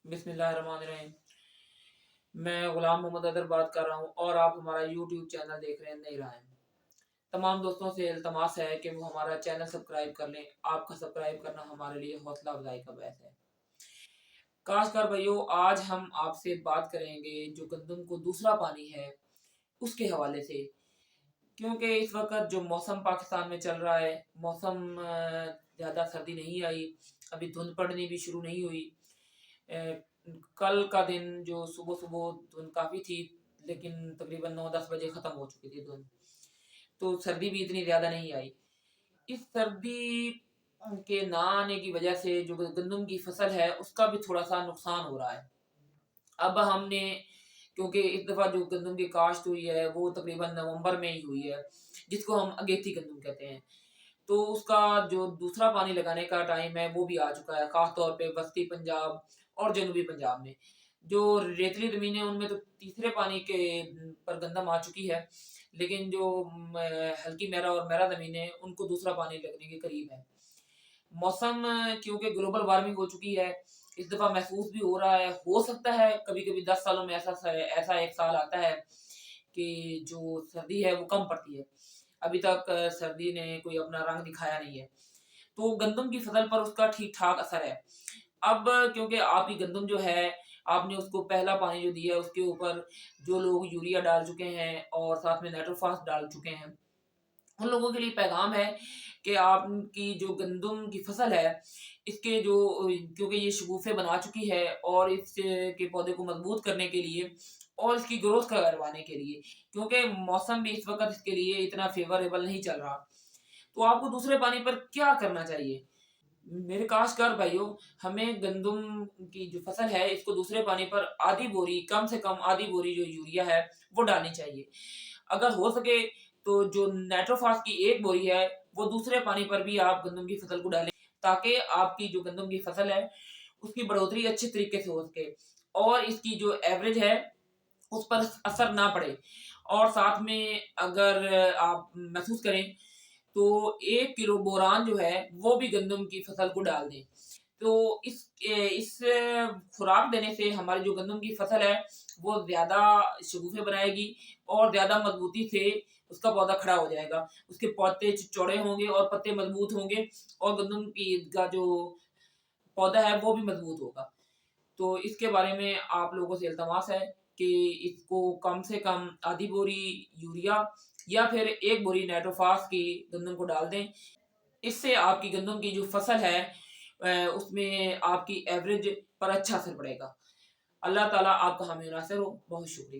बिस्मिल्लाहिर्रहमानिर्रहीम। मैं गुलाम मोहम्मद अदर बात कर रहा हूँ और आप हमारा यूट्यूब चैनल देख रहे हैं नई राह। तमाम दोस्तों से इल्तमास है कि वो हमारा चैनल सब्सक्राइब कर लें। आपका सब्सक्राइब करना हमारे लिए हौसला अफजाई का बायस है। खासकर भाइयों, आज हम आपसे बात करेंगे जो गंदम को दूसरा पानी है उसके हवाले से, क्योंकि इस वक्त जो मौसम पाकिस्तान में चल रहा है, मौसम ज़्यादा सर्दी नहीं आई, अभी धुंध पड़नी भी शुरू नहीं हुई। कल का दिन जो सुबह सुबह धुंध काफ़ी थी, लेकिन तकरीबन 9-10 बजे ख़त्म हो चुकी थी धुंध, तो सर्दी भी इतनी ज़्यादा नहीं आई। इस सर्दी के ना आने की वजह से जो गंदम की फसल है उसका भी थोड़ा सा नुकसान हो रहा है। अब हमने, क्योंकि इस दफ़ा जो गंदम की काश्त हुई है वो तकरीबन नवंबर में ही हुई है, जिसको हम अगेती गंदम कहते हैं, तो उसका जो दूसरा पानी लगाने का टाइम है वो भी आ चुका है। खास तौर पे वस्ती पंजाब और जनूबी पंजाब में जो रेतली ज़मीनें उनमें तो तीसरे पानी के पर गंदम आ चुकी है, लेकिन जो हल्की मेरा और मेरा ज़मीनें उनको दूसरा पानी लगने के करीब है। मौसम, क्योंकि ग्लोबल वार्मिंग हो चुकी है, इस दफ़ा महसूस भी हो रहा है। हो सकता है कभी-कभी 10 सालों में ऐसा एक साल आता है कि जो सर्दी है वो कम पड़ती है। अभी तक सर्दी ने कोई अपना रंग दिखाया नहीं है, तो गंदम की फसल पर उसका ठीक-ठाक असर है। अब क्योंकि आपकी गंदम जो है, आपने उसको पहला पानी जो दिया है उसके ऊपर जो लोग यूरिया डाल चुके हैं और साथ में नाइट्रोफॉस डाल चुके हैं, उन लोगों के लिए पैगाम है कि आपकी जो गंदम की फसल है, इसके जो, क्योंकि ये शगुफ़े बना चुकी है और इसके पौधे को मजबूत करने के लिए और इसकी ग्रोथ करवाने के लिए, क्योंकि मौसम भी इस वक्त इसके लिए इतना फेवरेबल नहीं चल रहा, तो आपको दूसरे पानी पर क्या करना चाहिए? मेरे काश्तकार भाइयों, हमें गंदम की जो फसल है इसको दूसरे पानी पर आधी बोरी, कम से कम आधी बोरी जो यूरिया है वो डालनी चाहिए। अगर हो सके तो जो नाइट्रोफॉस की एक बोरी है वो दूसरे पानी पर भी आप गंदम की फसल को डालें, ताकि आपकी जो गंदम की फसल है उसकी बढ़ोतरी अच्छे तरीके से हो सके और इसकी जो एवरेज है उस पर असर ना पड़े। और साथ में अगर आप महसूस करें तो 1 किलो बोरान जो है वो भी गंदम की फसल को डाल दें। तो इस खुराक देने से हमारी जो गंदम की फसल है वो ज़्यादा शगुफ़े बनाएगी और ज़्यादा मजबूती से उसका पौधा खड़ा हो जाएगा। उसके पत्ते चौड़े होंगे और पत्ते मजबूत होंगे और गंदम की का जो पौधा है वो भी मजबूत होगा। तो इसके बारे में आप लोगों से इल्तमास है कि इसको कम से कम आधी बोरी यूरिया या फिर 1 बोरी नाइट्रोफॉस की गंदम को डाल दें। इससे आपकी गंदम की जो फसल है उसमें आपकी एवरेज पर अच्छा असर पड़ेगा। अल्लाह ताला आपका हामी नासिर हो। बहुत शुक्रिया।